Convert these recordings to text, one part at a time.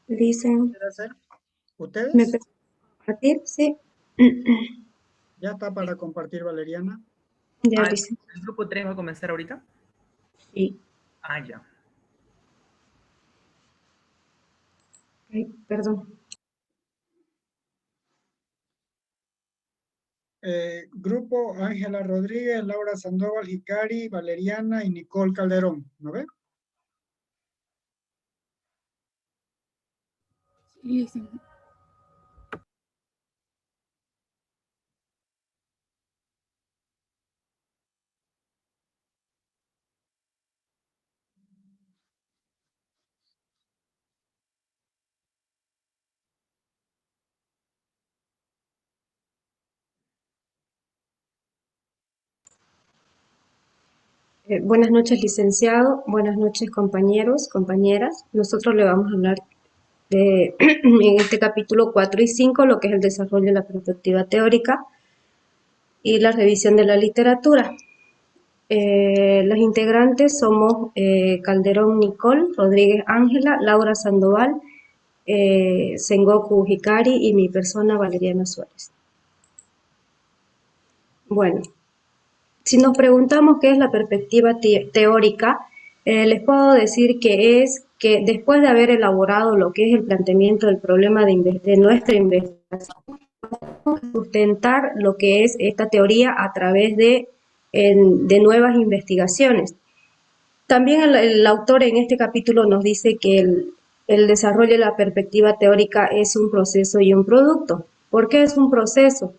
Dicen, ¿Quiere hacer? ¿me ¿Ustedes? permiten compartir? Sí. Ya está para compartir, Valeriana. Ya, Ah, Luis. ¿el grupo 3 va a comenzar ahorita? Sí. Ah, ya. Ay, perdón. Grupo Ángela Rodríguez, Laura Sandoval, Hikari, Valeriana y Nicole Calderón. ¿No ve? Sí, sí. Buenas noches, licenciado. Buenas noches, compañeros, compañeras. Nosotros le vamos a hablar de, en este capítulo 4 y 5, lo que es el desarrollo de la perspectiva teórica y la revisión de la literatura. Los integrantes somos Calderón Nicole, Rodríguez Ángela, Laura Sandoval, Sengoku Hikari y mi persona Valeriana Suárez. Bueno, si nos preguntamos qué es la perspectiva teórica, les puedo decir que es que después de haber elaborado lo que es el planteamiento del problema de nuestra investigación, sustentar lo que es esta teoría a través de nuevas investigaciones. También el autor en este capítulo nos dice que el desarrollo de la perspectiva teórica es un proceso y un producto. ¿Por qué es un proceso?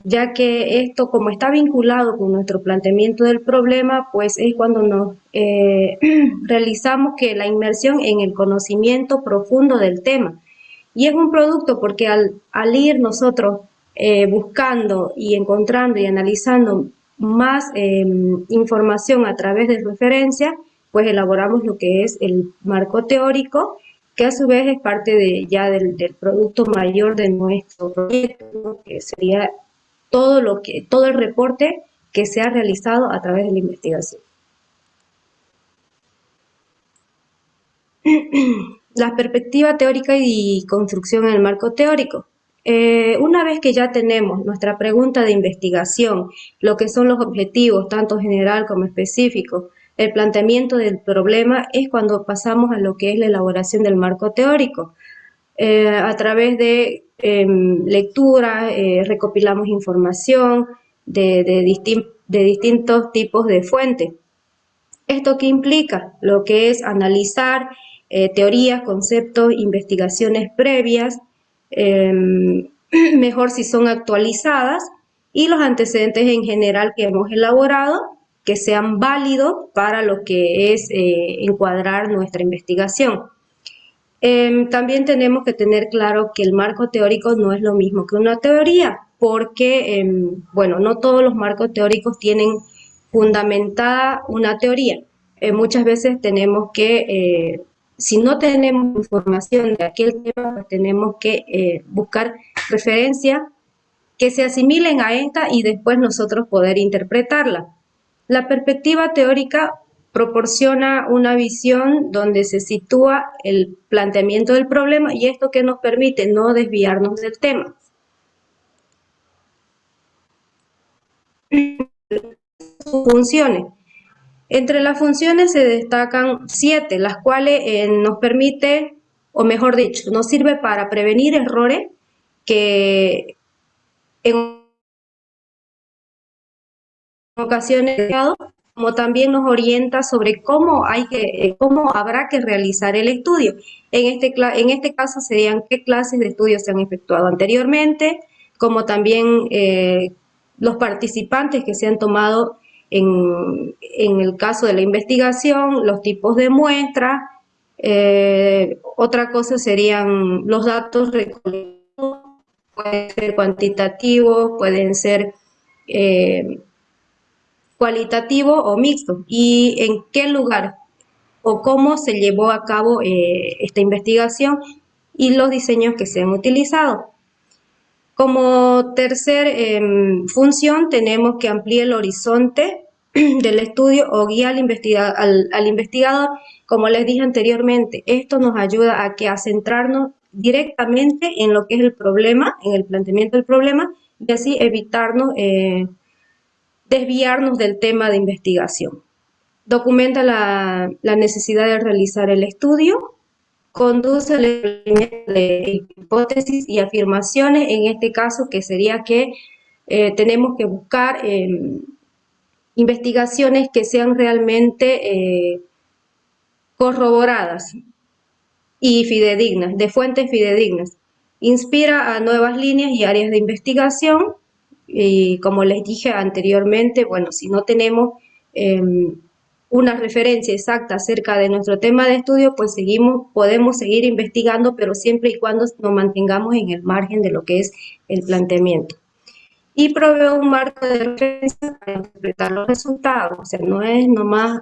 Ya que esto, como está vinculado con nuestro planteamiento del problema, pues es cuando nos realizamos que la inmersión en el conocimiento profundo del tema. Y es un producto porque al ir nosotros buscando y encontrando y analizando más información a través de referencia, pues elaboramos lo que es el marco teórico, que a su vez es parte del producto mayor de nuestro proyecto, ¿no? Que sería todo el reporte que se ha realizado a través de la investigación. La perspectiva teórica y construcción en el marco teórico. Una vez que ya tenemos nuestra pregunta de investigación, lo que son los objetivos, tanto general como específico, el planteamiento del problema, es cuando pasamos a lo que es la elaboración del marco teórico. A través de lectura, recopilamos información de distintos tipos de fuentes. ¿Esto qué implica? Lo que es analizar teorías, conceptos, investigaciones previas, mejor si son actualizadas, y los antecedentes en general que hemos elaborado, que sean válidos para lo que es encuadrar nuestra investigación. También tenemos que tener claro que el marco teórico no es lo mismo que una teoría, porque, bueno, no todos los marcos teóricos tienen fundamentada una teoría. Muchas veces tenemos que, si no tenemos información de aquel tema, pues tenemos que buscar referencias que se asimilen a esta y después nosotros poder interpretarla. La perspectiva teórica proporciona una visión donde se sitúa el planteamiento del problema y esto que nos permite no desviarnos del tema. Sus funciones. Entre las funciones se destacan 7, las cuales nos permite, o mejor dicho, nos sirve para prevenir errores que en ocasiones, como también nos orienta sobre cómo habrá que realizar el estudio. En este caso serían qué clases de estudios se han efectuado anteriormente, como también los participantes que se han tomado en el caso de la investigación, los tipos de muestras. Otra cosa serían los datos recolectados, pueden ser cuantitativos, pueden ser cualitativo o mixto, y en qué lugar o cómo se llevó a cabo esta investigación y los diseños que se han utilizado. Como tercer función tenemos que ampliar el horizonte del estudio o guía al investigador, como les dije anteriormente. Esto nos ayuda a centrarnos directamente en lo que es el problema, en el planteamiento del problema, y así evitarnos desviarnos del tema de investigación. Documenta la necesidad de realizar el estudio, conduce al establecimiento de hipótesis y afirmaciones, en este caso que sería que tenemos que buscar investigaciones que sean realmente corroboradas y fidedignas, de fuentes fidedignas. Inspira a nuevas líneas y áreas de investigación y como les dije anteriormente, bueno, si no tenemos una referencia exacta acerca de nuestro tema de estudio, pues podemos seguir investigando, pero siempre y cuando nos mantengamos en el margen de lo que es el planteamiento. Y provee un marco de referencia para interpretar los resultados, o sea, no es nomás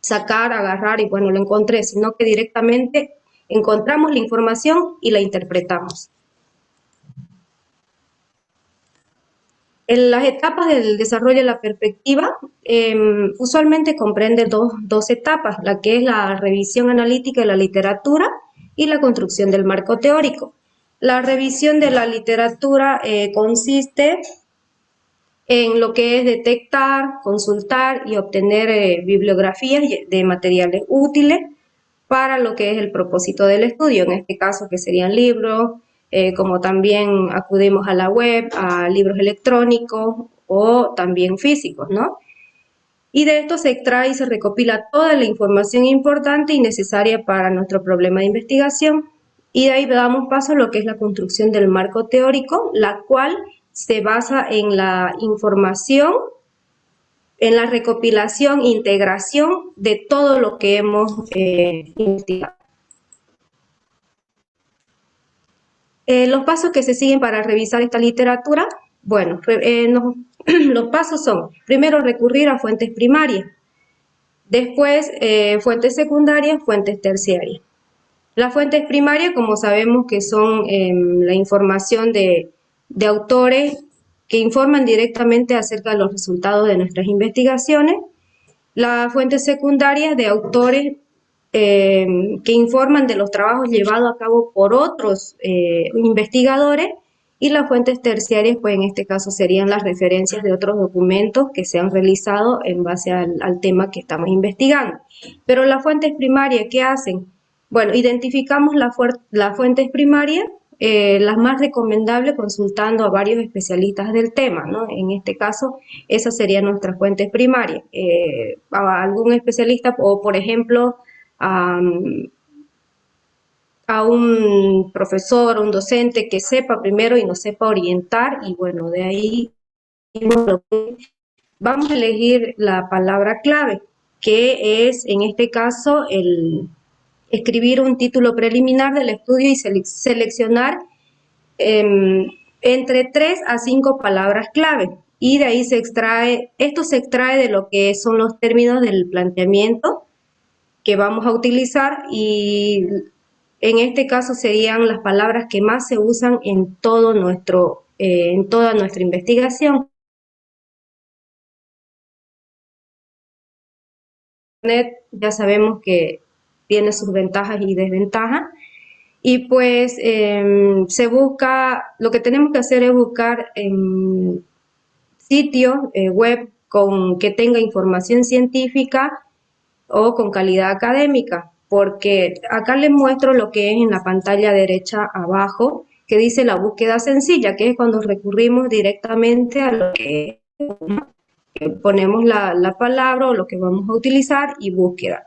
sacar, agarrar y bueno, lo encontré, sino que directamente encontramos la información y la interpretamos. En las etapas del desarrollo de la perspectiva, usualmente comprende dos etapas, la que es la revisión analítica de la literatura y la construcción del marco teórico. La revisión de la literatura consiste en lo que es detectar, consultar y obtener bibliografías de materiales útiles para lo que es el propósito del estudio, en este caso que serían libros, como también acudimos a la web, a libros electrónicos o también físicos, ¿no? Y de esto se extrae y se recopila toda la información importante y necesaria para nuestro problema de investigación. Y de ahí damos paso a lo que es la construcción del marco teórico, la cual se basa en la información, en la recopilación, integración de todo lo que hemos investigado. Los pasos que se siguen para revisar esta literatura, bueno, los pasos son, primero recurrir a fuentes primarias, después fuentes secundarias, fuentes terciarias. Las fuentes primarias, como sabemos que son la información de autores que informan directamente acerca de los resultados de nuestras investigaciones. Las fuentes secundarias de autores que informan de los trabajos llevados a cabo por otros investigadores, y las fuentes terciarias, pues en este caso serían las referencias de otros documentos que se han realizado en base al tema que estamos investigando. Pero las fuentes primarias, ¿qué hacen? Bueno, identificamos las fuentes primarias, las más recomendables consultando a varios especialistas del tema, ¿no? En este caso, esas serían nuestras fuentes primarias. A algún especialista o, por ejemplo, a un profesor, a un docente que sepa primero y nos sepa orientar, y bueno, de ahí vamos a elegir la palabra clave, que es en este caso escribir un título preliminar del estudio y seleccionar entre 3 a 5 palabras clave, y de ahí esto se extrae de lo que son los términos del planteamiento que vamos a utilizar, y en este caso serían las palabras que más se usan en toda nuestra investigación. Internet ya sabemos que tiene sus ventajas y desventajas, y pues lo que tenemos que hacer es buscar en sitios web que tenga información científica o con calidad académica, porque acá les muestro lo que es en la pantalla derecha abajo, que dice la búsqueda sencilla, que es cuando recurrimos directamente a lo que ponemos la palabra o lo que vamos a utilizar y búsqueda.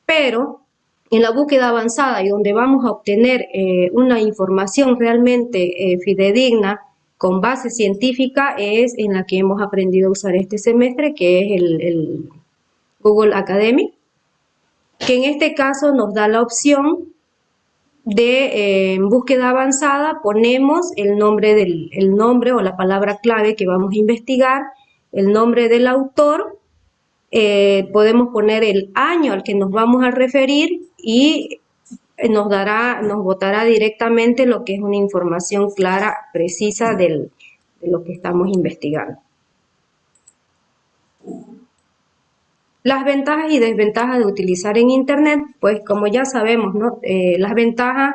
Pero en la búsqueda avanzada, y donde vamos a obtener una información realmente fidedigna, con base científica, es en la que hemos aprendido a usar este semestre, que es el Google Academic, que en este caso nos da la opción de búsqueda avanzada. Ponemos el nombre o la palabra clave que vamos a investigar, el nombre del autor, podemos poner el año al que nos vamos a referir, y nos botará directamente lo que es una información clara, precisa de lo que estamos investigando. Las ventajas y desventajas de utilizar en Internet, pues como ya sabemos, ¿no? Las ventajas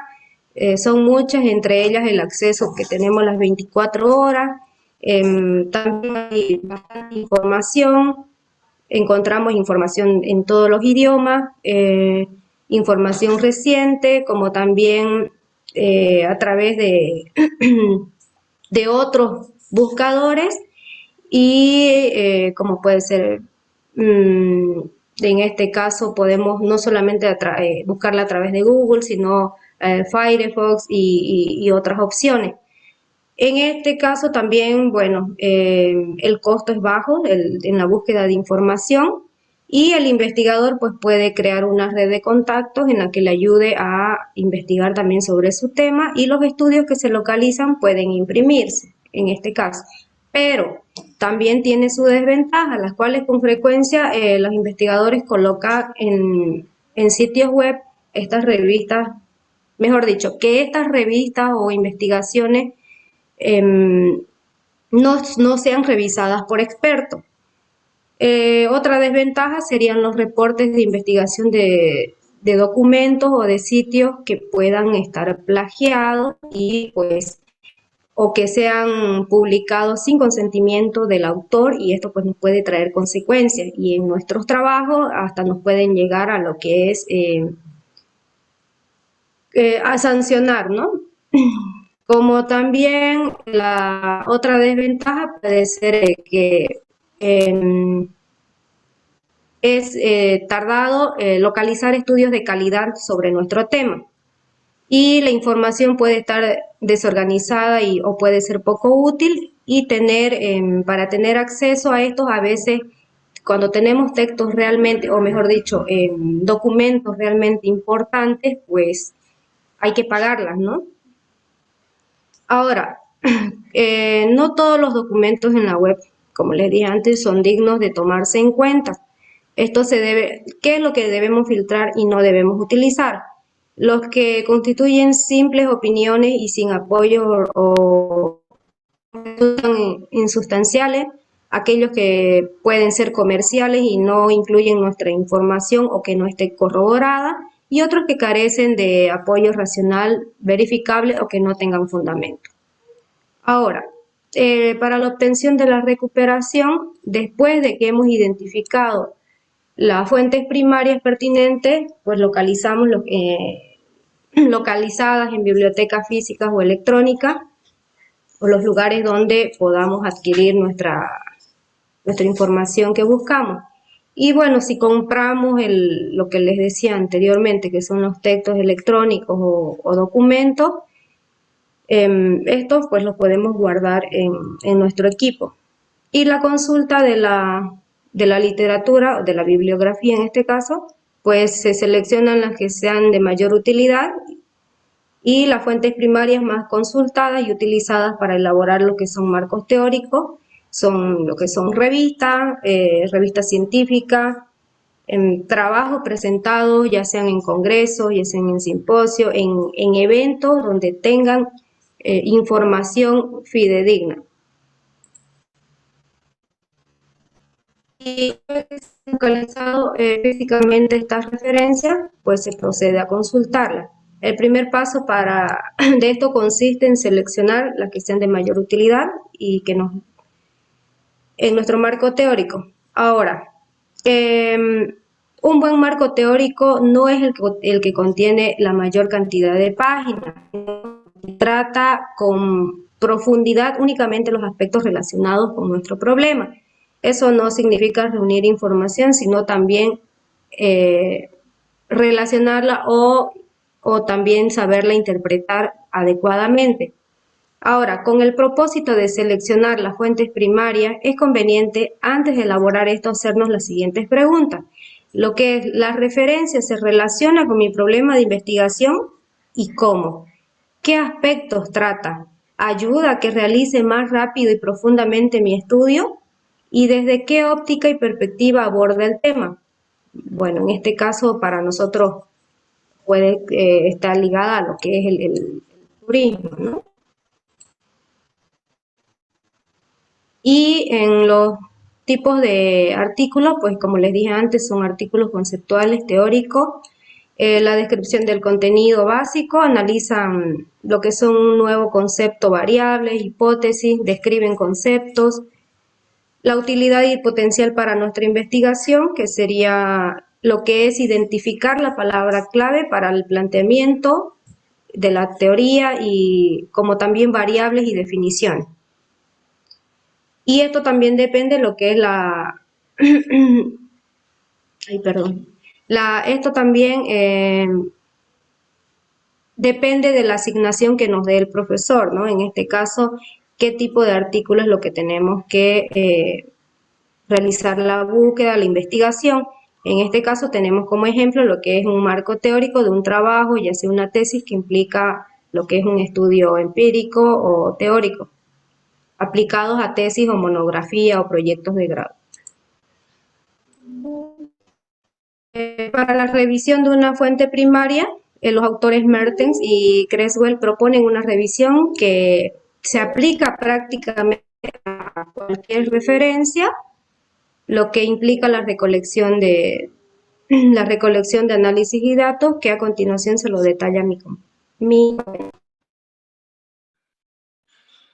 son muchas, entre ellas el acceso que tenemos las 24 horas, también hay bastante información, encontramos información en todos los idiomas, información reciente, como también a través de, de otros buscadores y como puede ser, en este caso podemos no solamente buscarla a través de Google, sino Firefox y otras opciones. En este caso también, bueno, el costo es bajo en la búsqueda de información y el investigador pues puede crear una red de contactos en la que le ayude a investigar también sobre su tema y los estudios que se localizan pueden imprimirse en este caso. Pero también tiene su desventaja, las cuales con frecuencia los investigadores colocan en sitios web estas revistas, mejor dicho, que estas revistas o investigaciones no sean revisadas por expertos. Otra desventaja serían los reportes de investigación de documentos o de sitios que puedan estar plagiados y pues o que sean publicados sin consentimiento del autor y esto pues nos puede traer consecuencias y en nuestros trabajos hasta nos pueden llegar a lo que es a sancionar, ¿no? Como también la otra desventaja puede ser que eh, es tardado localizar estudios de calidad sobre nuestro tema y la información puede estar desorganizada o puede ser poco útil y para tener acceso a estos a veces cuando tenemos textos realmente, o mejor dicho, documentos realmente importantes, pues hay que pagarlas, ¿no? Ahora, no todos los documentos en la web, como les dije antes, son dignos de tomarse en cuenta. ¿Qué es lo que debemos filtrar y no debemos utilizar? Los que constituyen simples opiniones y sin apoyo o resultan insustanciales, aquellos que pueden ser comerciales y no incluyen nuestra información o que no esté corroborada, y otros que carecen de apoyo racional verificable o que no tengan fundamento. Ahora, para la obtención de la recuperación, después de que hemos identificado las fuentes primarias pertinentes, pues localizamos localizadas en bibliotecas físicas o electrónicas, o los lugares donde podamos adquirir nuestra información que buscamos. Y bueno, si compramos lo que les decía anteriormente, que son los textos electrónicos o documentos, estos pues los podemos guardar en nuestro equipo. Y la consulta de la literatura o de la bibliografía en este caso, pues se seleccionan las que sean de mayor utilidad y las fuentes primarias más consultadas y utilizadas para elaborar lo que son marcos teóricos, son lo que son revistas científicas, trabajos presentados ya sean en congresos, ya sean en simposios, en eventos donde tengan información fidedigna. Y una vez localizado físicamente estas referencias, pues se procede a consultarlas. El primer paso de esto consiste en seleccionar las que sean de mayor utilidad y que en nuestro marco teórico. Ahora, un buen marco teórico no es el que contiene la mayor cantidad de páginas. Trata con profundidad únicamente los aspectos relacionados con nuestro problema. Eso no significa reunir información, sino también relacionarla o también saberla interpretar adecuadamente. Ahora, con el propósito de seleccionar las fuentes primarias, es conveniente, antes de elaborar esto, hacernos las siguientes preguntas. Lo que es la referencia se relaciona con mi problema de investigación y cómo. ¿Qué aspectos trata? ¿Ayuda a que realice más rápido y profundamente mi estudio? ¿Y desde qué óptica y perspectiva aborda el tema? Bueno, en este caso para nosotros puede estar ligada a lo que es el turismo, ¿no? Y tipos de artículos, pues como les dije antes, son artículos conceptuales, teóricos, la descripción del contenido básico, analizan lo que son un nuevo concepto, variables, hipótesis, describen conceptos, la utilidad y potencial para nuestra investigación, que sería lo que es identificar la palabra clave para el planteamiento de la teoría y como también variables y definiciones. Y esto también depende de lo que es la... Ay, perdón. Esto también depende de la asignación que nos dé el profesor, ¿no? En este caso, qué tipo de artículo es lo que tenemos que realizar la búsqueda, la investigación. En este caso tenemos como ejemplo lo que es un marco teórico de un trabajo, ya sea una tesis que implica lo que es un estudio empírico o teórico, aplicados a tesis o monografía o proyectos de grado. Para la revisión de una fuente primaria, los autores Mertens y Creswell proponen una revisión que se aplica prácticamente a cualquier referencia, lo que implica la recolección de análisis y datos, que a continuación se lo detalla mi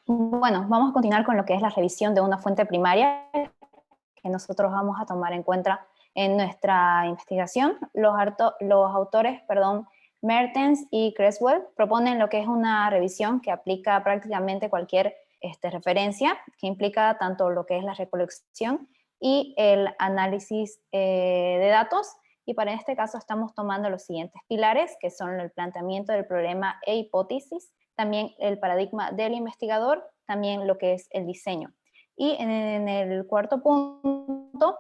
Bueno, vamos a continuar con lo que es la revisión de una fuente primaria que nosotros vamos a tomar en cuenta en nuestra investigación. Los autores, Mertens y Creswell proponen lo que es una revisión que aplica prácticamente cualquier referencia, que implica tanto lo que es la recolección y el análisis de datos. Y para este caso estamos tomando los siguientes pilares, que son el planteamiento del problema e hipótesis, también el paradigma del investigador, también lo que es el diseño. Y en el cuarto punto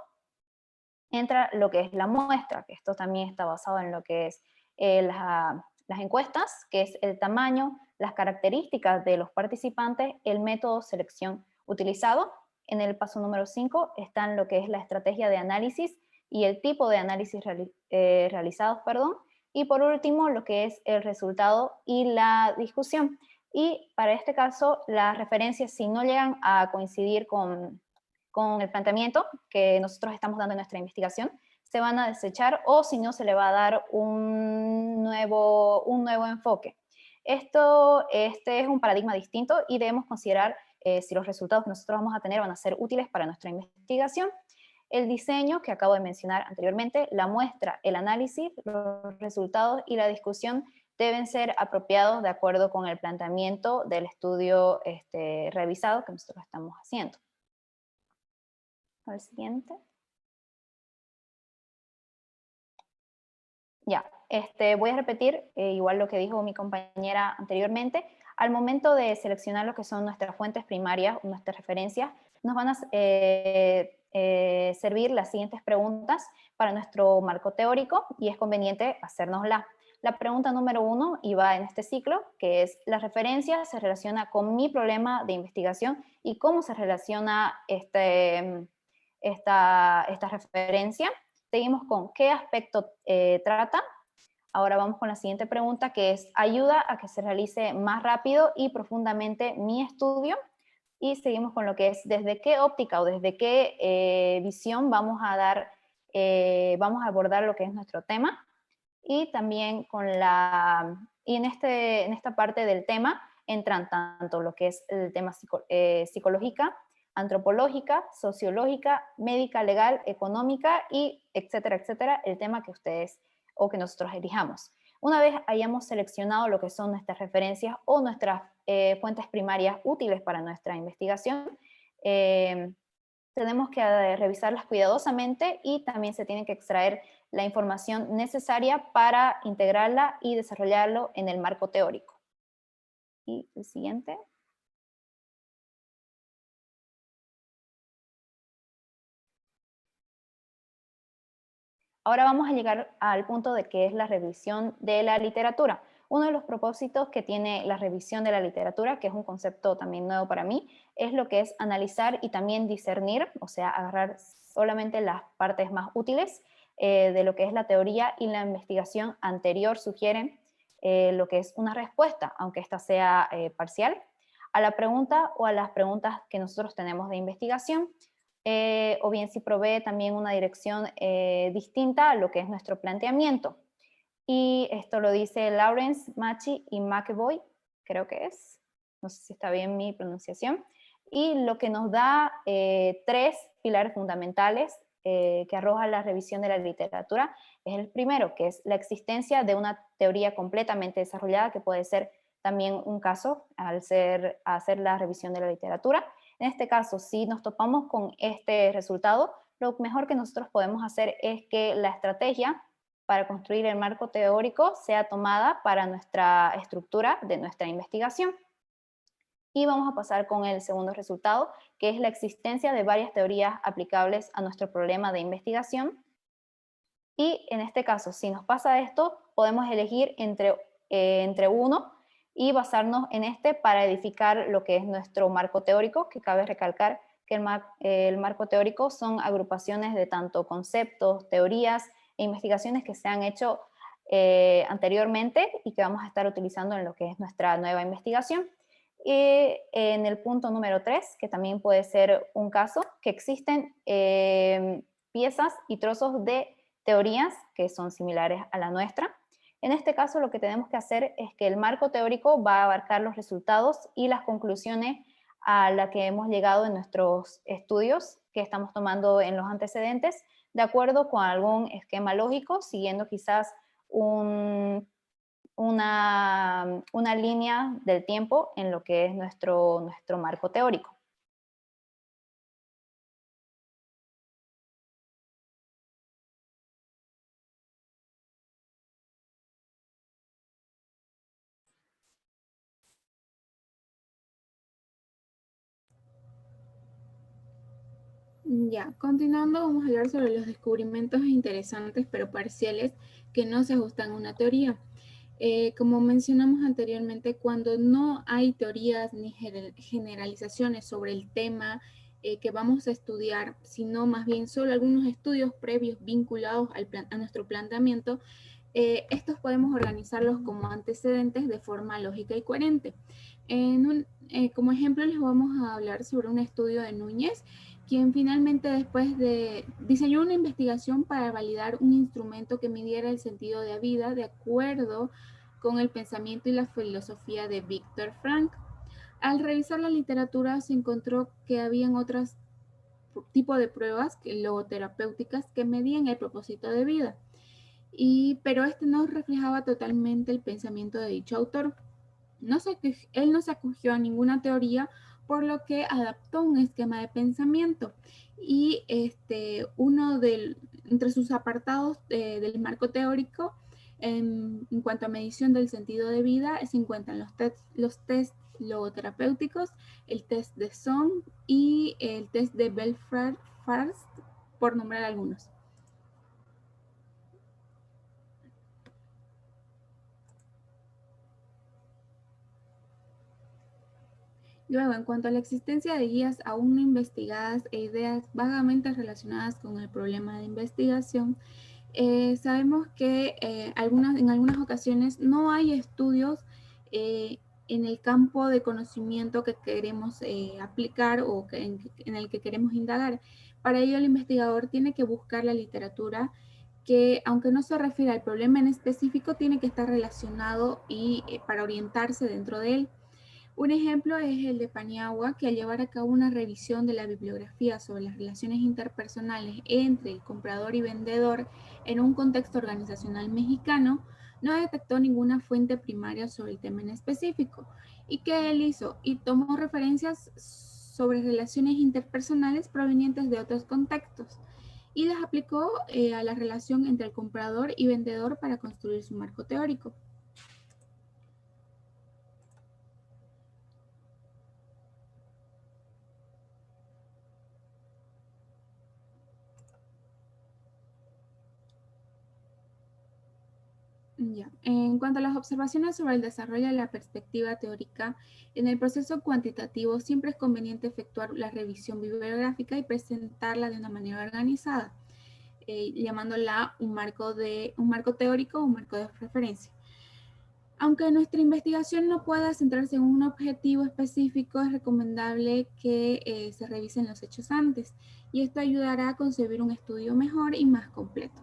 entra lo que es la muestra, que esto también está basado en lo que es las encuestas, que es el tamaño, las características de los participantes, el método de selección utilizado. En el paso número 5 están lo que es la estrategia de análisis y el tipo de análisis realizados, y por último lo que es el resultado y la discusión. Y para este caso, las referencias, si no llegan a coincidir con el planteamiento que nosotros estamos dando en nuestra investigación, se van a desechar, o si no, se le va a dar un nuevo enfoque. Este es un paradigma distinto y debemos considerar si los resultados que nosotros vamos a tener van a ser útiles para nuestra investigación. El diseño que acabo de mencionar anteriormente, la muestra, el análisis, los resultados y la discusión deben ser apropiados de acuerdo con el planteamiento del estudio revisado que nosotros estamos haciendo. Al siguiente. Ya, voy a repetir igual lo que dijo mi compañera anteriormente. Al momento de seleccionar lo que son nuestras fuentes primarias, nuestras referencias, nos van a servir las siguientes preguntas para nuestro marco teórico y es conveniente hacérnoslas. La pregunta número 1, y va en este ciclo, que es: la referencia se relaciona con mi problema de investigación, y cómo se relaciona esta referencia. Seguimos con qué aspecto trata. Ahora vamos con la siguiente pregunta, que es: ayuda a que se realice más rápido y profundamente mi estudio. Y seguimos con lo que es: desde qué óptica o desde qué visión vamos a abordar lo que es nuestro tema. Y también en esta parte del tema entran tanto lo que es el tema psicológica, antropológica, sociológica, médica, legal, económica, y etcétera, etcétera, el tema que ustedes o que nosotros elijamos. Una vez hayamos seleccionado lo que son nuestras referencias o nuestras fuentes primarias útiles para nuestra investigación, tenemos que revisarlas cuidadosamente y también se tiene que extraer la información necesaria para integrarla y desarrollarlo en el marco teórico. Y el siguiente. Ahora vamos a llegar al punto de que es la revisión de la literatura. Uno de los propósitos que tiene la revisión de la literatura, que es un concepto también nuevo para mí, es lo que es analizar y también discernir, o sea, agarrar solamente las partes más útiles de lo que es la teoría, y la investigación anterior sugiere lo que es una respuesta, aunque esta sea parcial, a la pregunta o a las preguntas que nosotros tenemos de investigación. o bien si provee también una dirección distinta a lo que es nuestro planteamiento. Y esto lo dice Lawrence, Machi y McEvoy, creo que es, no sé si está bien mi pronunciación, y lo que nos da 3 pilares fundamentales que arroja la revisión de la literatura es el primero, que es la existencia de una teoría completamente desarrollada, que puede ser también un caso al hacer la revisión de la literatura. En este caso, si nos topamos con este resultado, lo mejor que nosotros podemos hacer es que la estrategia para construir el marco teórico sea tomada para nuestra estructura de nuestra investigación. Y vamos a pasar con el segundo resultado, que es la existencia de varias teorías aplicables a nuestro problema de investigación. Y en este caso, si nos pasa esto, podemos elegir entre uno y basarnos en este para edificar lo que es nuestro marco teórico, que cabe recalcar que el marco teórico son agrupaciones de tanto conceptos, teorías e investigaciones que se han hecho anteriormente y que vamos a estar utilizando en lo que es nuestra nueva investigación. Y en el punto número 3, que también puede ser un caso, que existen piezas y trozos de teorías que son similares a la nuestra. En este caso, lo que tenemos que hacer es que el marco teórico va a abarcar los resultados y las conclusiones a las que hemos llegado en nuestros estudios que estamos tomando en los antecedentes, de acuerdo con algún esquema lógico, siguiendo quizás una línea del tiempo en lo que es nuestro marco teórico. Ya, continuando, vamos a hablar sobre los descubrimientos interesantes pero parciales que no se ajustan a una teoría. Como mencionamos anteriormente, cuando no hay teorías ni generalizaciones sobre el tema que vamos a estudiar, sino más bien solo algunos estudios previos vinculados a nuestro planteamiento, estos podemos organizarlos como antecedentes de forma lógica y coherente. Como ejemplo, les vamos a hablar sobre un estudio de Núñez, quien finalmente después diseñó una investigación para validar un instrumento que midiera el sentido de la vida de acuerdo con el pensamiento y la filosofía de Viktor Frankl. Al revisar la literatura se encontró que habían otros tipos de pruebas logoterapéuticas que medían el propósito de vida, pero este no reflejaba totalmente el pensamiento de dicho autor. Él no se acogió a ninguna teoría, por lo que adaptó un esquema de pensamiento. Y entre sus apartados del marco teórico, en cuanto a medición del sentido de vida, se encuentran los test logoterapéuticos, el test de Song y el test de Belfast, por nombrar algunos. Luego, en cuanto a la existencia de guías aún no investigadas e ideas vagamente relacionadas con el problema de investigación, sabemos que en algunas ocasiones no hay estudios en el campo de conocimiento que queremos aplicar o en el que queremos indagar. Para ello, el investigador tiene que buscar la literatura que, aunque no se refiere al problema en específico, tiene que estar relacionado y para orientarse dentro de él. Un ejemplo es el de Paniagua, que al llevar a cabo una revisión de la bibliografía sobre las relaciones interpersonales entre el comprador y vendedor en un contexto organizacional mexicano, no detectó ninguna fuente primaria sobre el tema en específico. ¿Y qué él hizo? Y tomó referencias sobre relaciones interpersonales provenientes de otros contextos y las aplicó a la relación entre el comprador y vendedor para construir su marco teórico. Ya. En cuanto a las observaciones sobre el desarrollo de la perspectiva teórica, en el proceso cuantitativo siempre es conveniente efectuar la revisión bibliográfica y presentarla de una manera organizada, llamándola un marco teórico o un marco de referencia. Aunque nuestra investigación no pueda centrarse en un objetivo específico, es recomendable que se revisen los hechos antes, y esto ayudará a concebir un estudio mejor y más completo.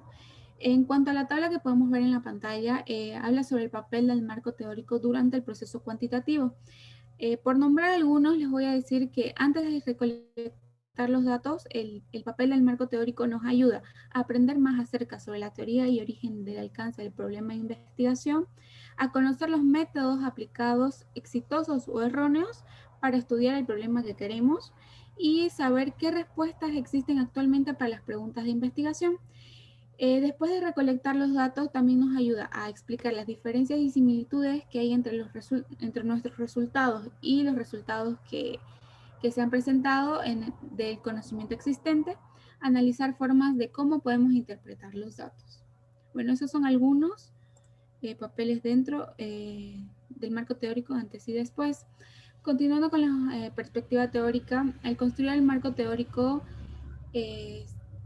En cuanto a la tabla que podemos ver en la pantalla, habla sobre el papel del marco teórico durante el proceso cuantitativo. Por nombrar algunos, les voy a decir que antes de recolectar los datos, el papel del marco teórico nos ayuda a aprender más acerca sobre la teoría y origen del alcance del problema de investigación, a conocer los métodos aplicados exitosos o erróneos para estudiar el problema que queremos y saber qué respuestas existen actualmente para las preguntas de investigación. Después de recolectar los datos, también nos ayuda a explicar las diferencias y similitudes que hay entre nuestros resultados y los resultados que se han presentado del conocimiento existente, analizar formas de cómo podemos interpretar los datos. Bueno, esos son algunos papeles dentro del marco teórico antes y después. Continuando con la perspectiva teórica, al construir el marco teórico,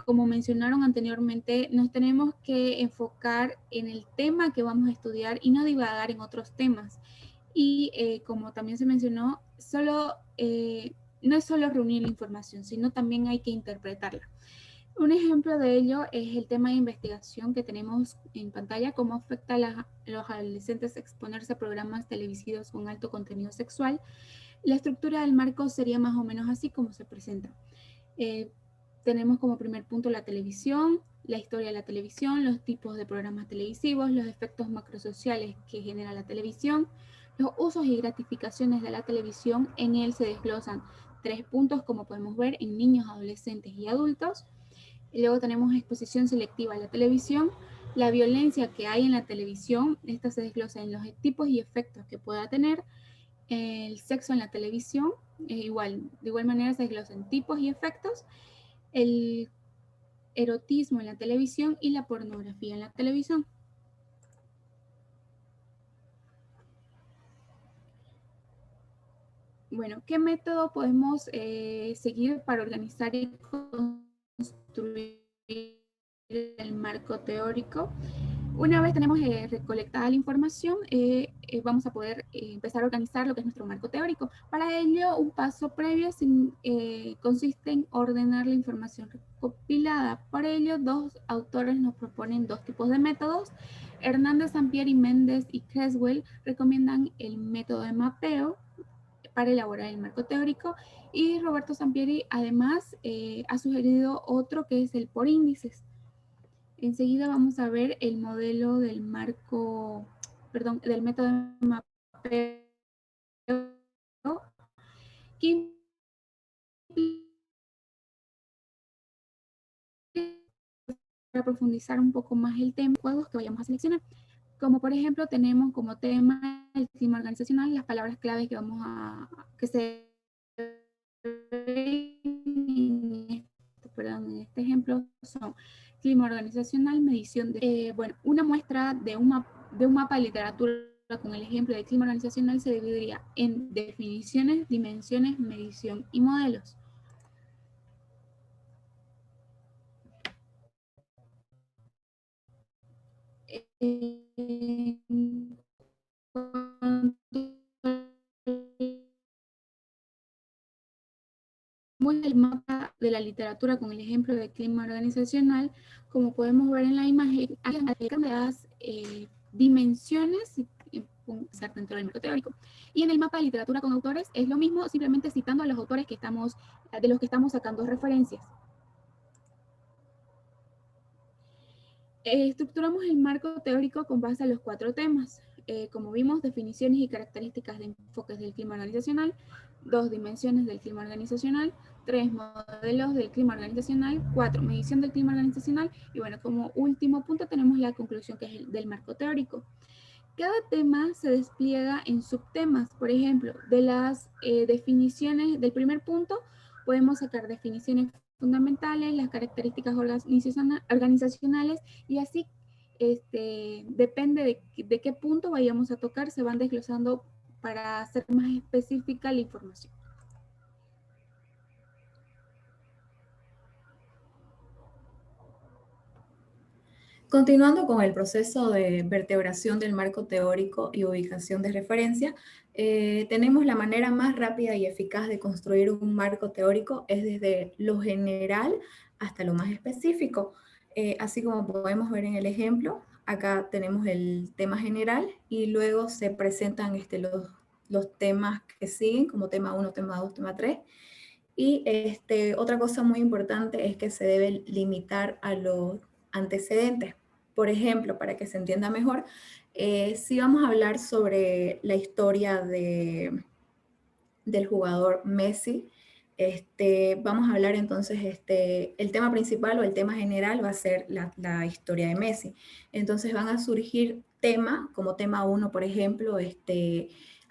como mencionaron anteriormente, nos tenemos que enfocar en el tema que vamos a estudiar y no divagar en otros temas. Y como también se mencionó, no es solo reunir la información, sino también hay que interpretarla. Un ejemplo de ello es el tema de investigación que tenemos en pantalla, cómo afecta a los adolescentes exponerse a programas televisivos con alto contenido sexual. La estructura del marco sería más o menos así como se presenta. Tenemos como primer punto la televisión, la historia de la televisión, los tipos de programas televisivos, los efectos macrosociales que genera la televisión, los usos y gratificaciones de la televisión. En él se desglosan 3 puntos, como podemos ver, en niños, adolescentes y adultos. Y luego tenemos exposición selectiva a la televisión, la violencia que hay en la televisión. Esta se desglosa en los tipos y efectos que pueda tener. El sexo en la televisión, de igual manera se desglosan tipos y efectos. El erotismo en la televisión y la pornografía en la televisión. Bueno, ¿qué método podemos seguir para organizar y construir el marco teórico? Una vez tenemos recolectada la información, vamos a poder empezar a organizar lo que es nuestro marco teórico. Para ello, un paso previo consiste en ordenar la información recopilada. Para ello, 2 autores nos proponen 2 tipos de métodos. Hernández, Sampieri, Méndez y Creswell recomiendan el método de mapeo para elaborar el marco teórico, y Roberto Sampieri además ha sugerido otro que es el por índices. Enseguida vamos a ver el modelo del método de mapeo, que para profundizar un poco más el tema, juegos que vayamos a seleccionar. Como por ejemplo tenemos como tema el clima organizacional, las palabras claves que se en este ejemplo son clima organizacional, medición de... bueno, una muestra de un mapa de literatura con el ejemplo de clima organizacional se dividiría en definiciones, dimensiones, medición y modelos. El mapa de la literatura con el ejemplo de clima organizacional, como podemos ver en la imagen, hay las dimensiones dentro del marco teórico. Y en el mapa de literatura con autores es lo mismo, simplemente citando a los autores de los que estamos sacando referencias. Estructuramos el marco teórico con base a los 4 temas. Como vimos, definiciones y características de enfoques del clima organizacional, 2 dimensiones del clima organizacional, 3 modelos del clima organizacional, 4 medición del clima organizacional, y bueno, como último punto tenemos la conclusión, que es el del marco teórico. Cada tema se despliega en subtemas. Por ejemplo, de las definiciones del primer punto podemos sacar definiciones fundamentales, las características organizacionales, y así depende de qué punto vayamos a tocar, se van desglosando para hacer más específica la información. Continuando con el proceso de vertebración del marco teórico y ubicación de referencia, tenemos la manera más rápida y eficaz de construir un marco teórico es desde lo general hasta lo más específico. Así como podemos ver en el ejemplo, acá tenemos el tema general y luego se presentan los temas que siguen como tema 1, tema 2, tema 3. Y otra cosa muy importante es que se debe limitar a los antecedentes. Por ejemplo, para que se entienda mejor, si vamos a hablar sobre la historia del jugador Messi, vamos a hablar entonces, el tema principal o el tema general va a ser la historia de Messi. Entonces van a surgir temas, como tema 1, por ejemplo,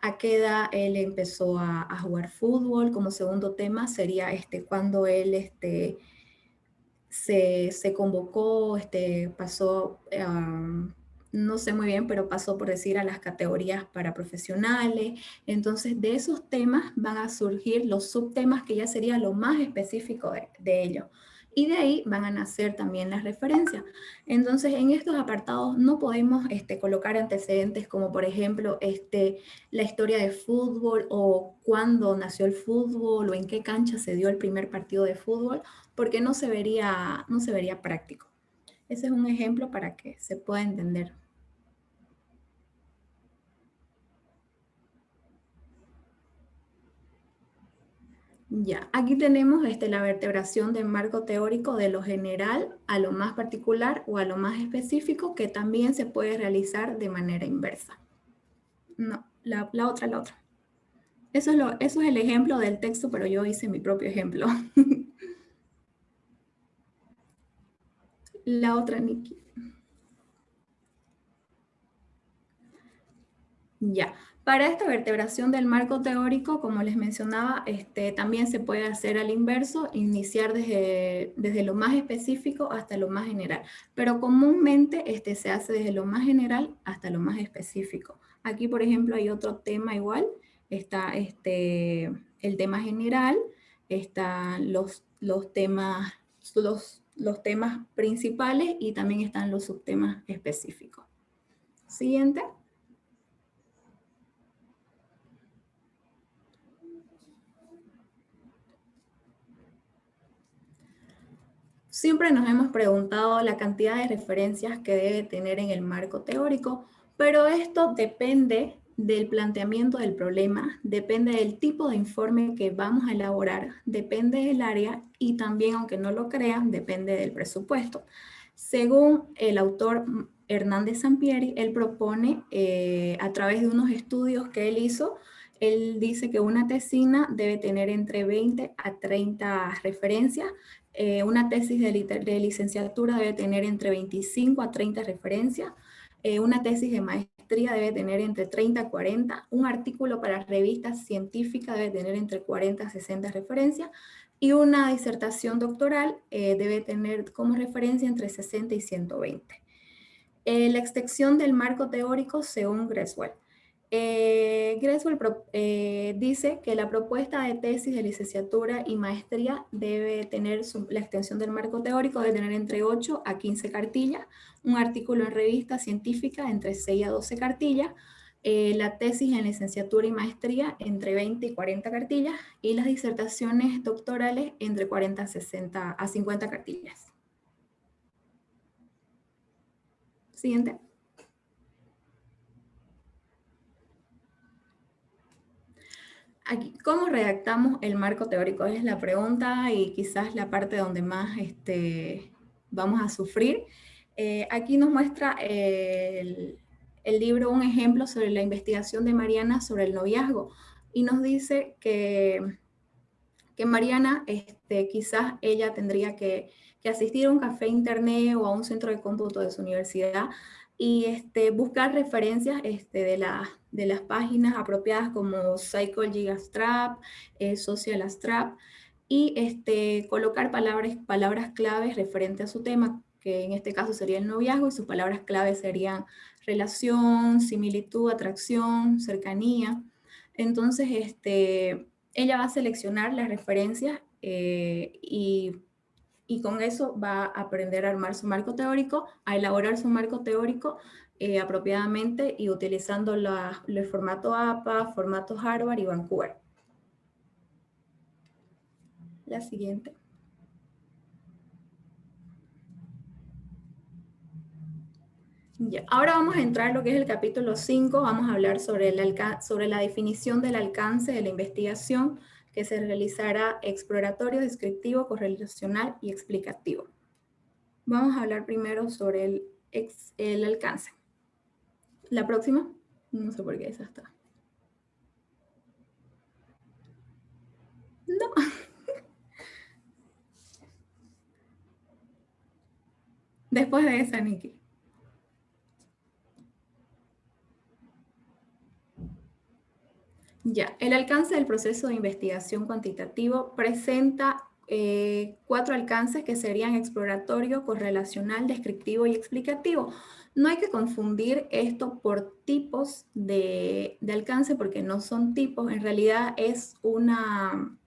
a qué edad él empezó a jugar fútbol. Como segundo tema sería cuando él se convocó, pasó, no sé muy bien, pero pasó por decir a las categorías para profesionales. Entonces de esos temas van a surgir los subtemas que ya sería lo más específico de ellos. Y de ahí van a nacer también las referencias. Entonces en estos apartados no podemos colocar antecedentes como por ejemplo la historia de fútbol o cuándo nació el fútbol o en qué cancha se dio el primer partido de fútbol, porque no se vería práctico. Ese es un ejemplo para que se pueda entender. Ya, aquí tenemos la vertebración del marco teórico de lo general a lo más particular o a lo más específico, que también se puede realizar de manera inversa. No, la otra. Eso es el ejemplo del texto, pero yo hice mi propio ejemplo. La otra, Nikki. Ya, para esta vertebración del marco teórico, como les mencionaba, también se puede hacer al inverso, iniciar desde lo más específico hasta lo más general, pero comúnmente se hace desde lo más general hasta lo más específico. Aquí, por ejemplo, hay otro tema igual, está el tema general, están los temas principales y también están los subtemas específicos. Siguiente. Siempre nos hemos preguntado la cantidad de referencias que debe tener en el marco teórico, pero esto depende del planteamiento del problema, depende del tipo de informe que vamos a elaborar, depende del área y también, aunque no lo crean, depende del presupuesto. Según el autor Hernández Sampieri, él propone a través de unos estudios que él hizo, él dice que una tesina debe tener entre 20 a 30 referencias. Una tesis de licenciatura debe tener entre 25 a 30 referencias. Una tesis de maestría debe tener entre 30 a 40. Un artículo para revistas científicas debe tener entre 40 a 60 referencias. Y una disertación doctoral debe tener como referencia entre 60 y 120. La extensión del marco teórico según Greswell. Greswell dice que la propuesta de tesis de licenciatura y maestría debe tener la extensión del marco teórico debe tener entre 8 a 15 cartillas, un artículo en revista científica entre 6 a 12 cartillas, la tesis en licenciatura y maestría entre 20 y 40 cartillas y las disertaciones doctorales entre 40 a 50 cartillas. Siguiente. Aquí, ¿cómo redactamos el marco teórico? Es la pregunta y quizás la parte donde más vamos a sufrir. Aquí nos muestra el libro un ejemplo sobre la investigación de Mariana sobre el noviazgo y nos dice que Mariana, quizás ella tendría que asistir a un café internet o a un centro de cómputo de su universidad y buscar referencias de las páginas apropiadas como Psychology as Trap, Social as Trap, y colocar palabras claves referentes a su tema, que en este caso sería el noviazgo, y sus palabras claves serían relación, similitud, atracción, cercanía. Entonces, ella va a seleccionar las referencias y y con eso va a aprender a armar su marco teórico, a elaborar su marco teórico apropiadamente y utilizando el formato APA, formato Harvard y Vancouver. La siguiente. Ya, ahora vamos a entrar en lo que es el capítulo 5, vamos a hablar sobre la definición del alcance de la investigación que se realizará exploratorio, descriptivo, correlacional y explicativo. Vamos a hablar primero sobre el alcance. La próxima, no sé por qué esa está. No. Después de esa, Nikki. Ya, el alcance del proceso de investigación cuantitativo presenta 4 alcances que serían exploratorio, correlacional, descriptivo y explicativo. No hay que confundir esto por tipos de alcance porque no son tipos, en realidad es una...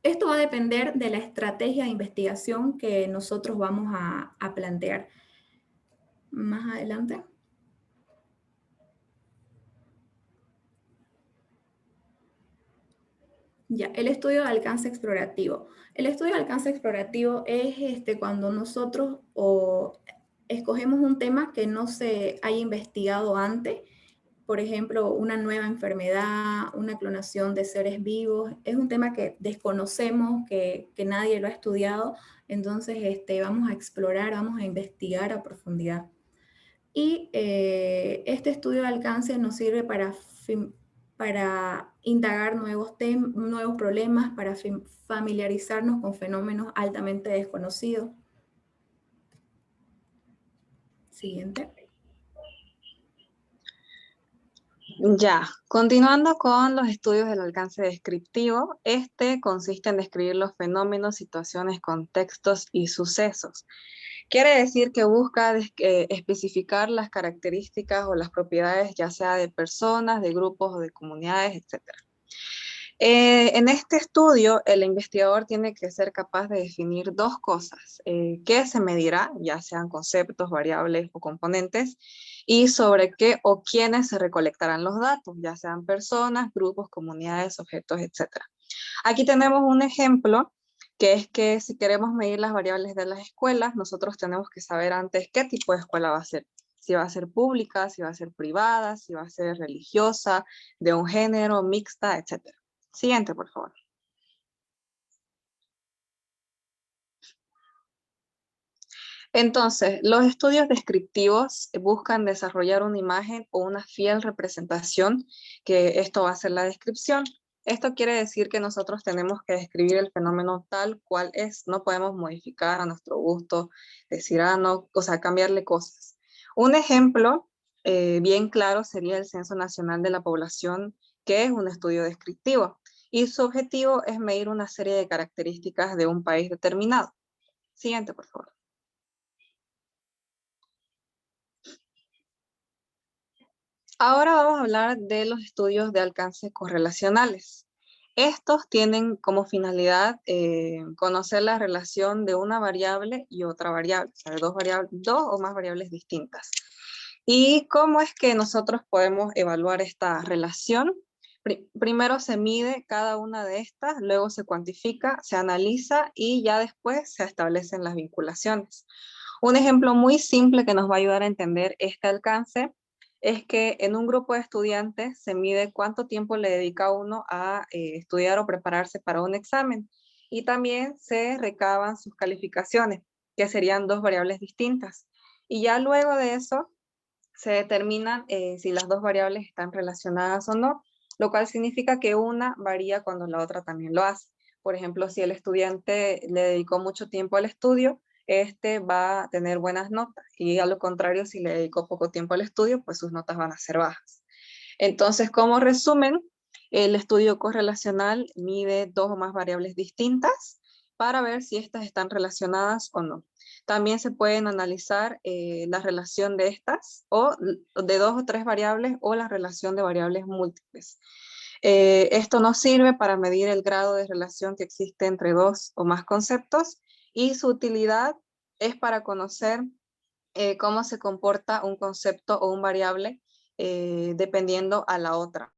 Esto va a depender de la estrategia de investigación que nosotros vamos a plantear. Más adelante. Ya, el estudio de alcance explorativo. El estudio de alcance explorativo es cuando nosotros escogemos un tema que no se haya investigado antes, por ejemplo, una nueva enfermedad, una clonación de seres vivos, es un tema que desconocemos, que nadie lo ha estudiado, entonces vamos a explorar, vamos a investigar a profundidad. Y este estudio de alcance nos sirve para indagar nuevos problemas, para familiarizarnos con fenómenos altamente desconocidos. Siguiente. Ya, continuando con los estudios del alcance descriptivo, este consiste en describir los fenómenos, situaciones, contextos y sucesos. Quiere decir que busca especificar las características o las propiedades, ya sea de personas, de grupos o de comunidades, etc. En este estudio, el investigador tiene que ser capaz de definir 2 cosas. ¿Qué se medirá, ya sean conceptos, variables o componentes? Y sobre qué o quiénes se recolectarán los datos, ya sean personas, grupos, comunidades, objetos, etc. Aquí tenemos un ejemplo, que es que si queremos medir las variables de las escuelas, nosotros tenemos que saber antes qué tipo de escuela va a ser. Si va a ser pública, si va a ser privada, si va a ser religiosa, de un género, mixta, etc. Siguiente, por favor. Entonces, los estudios descriptivos buscan desarrollar una imagen o una fiel representación, que esto va a ser la descripción. Esto quiere decir que nosotros tenemos que describir el fenómeno tal cual es, no podemos modificar a nuestro gusto, decir, no, o sea, cambiarle cosas. Un ejemplo bien claro sería el Censo Nacional de la Población, que es un estudio descriptivo, y su objetivo es medir una serie de características de un país determinado. Siguiente, por favor. Ahora vamos a hablar de los estudios de alcance correlacionales. Estos tienen como finalidad conocer la relación de una variable y otra variable, o sea, de dos o más variables distintas. ¿Y cómo es que nosotros podemos evaluar esta relación? Primero se mide cada una de estas, luego se cuantifica, se analiza y ya después se establecen las vinculaciones. Un ejemplo muy simple que nos va a ayudar a entender este alcance es que en un grupo de estudiantes se mide cuánto tiempo le dedica uno a estudiar o prepararse para un examen. Y también se recaban sus calificaciones, que serían 2 variables distintas. Y ya luego de eso se determinan si las 2 variables están relacionadas o no, lo cual significa que una varía cuando la otra también lo hace. Por ejemplo, si el estudiante le dedicó mucho tiempo al estudio, va a tener buenas notas, y a lo contrario, si le dedicó poco tiempo al estudio, pues sus notas van a ser bajas. Entonces, como resumen, el estudio correlacional mide 2 o más variables distintas para ver si estas están relacionadas o no. También se pueden analizar la relación de estas, o de 2 o 3 variables, o la relación de variables múltiples. Esto nos sirve para medir el grado de relación que existe entre dos o más conceptos, y su utilidad es para conocer cómo se comporta un concepto o un variable dependiendo a la otra.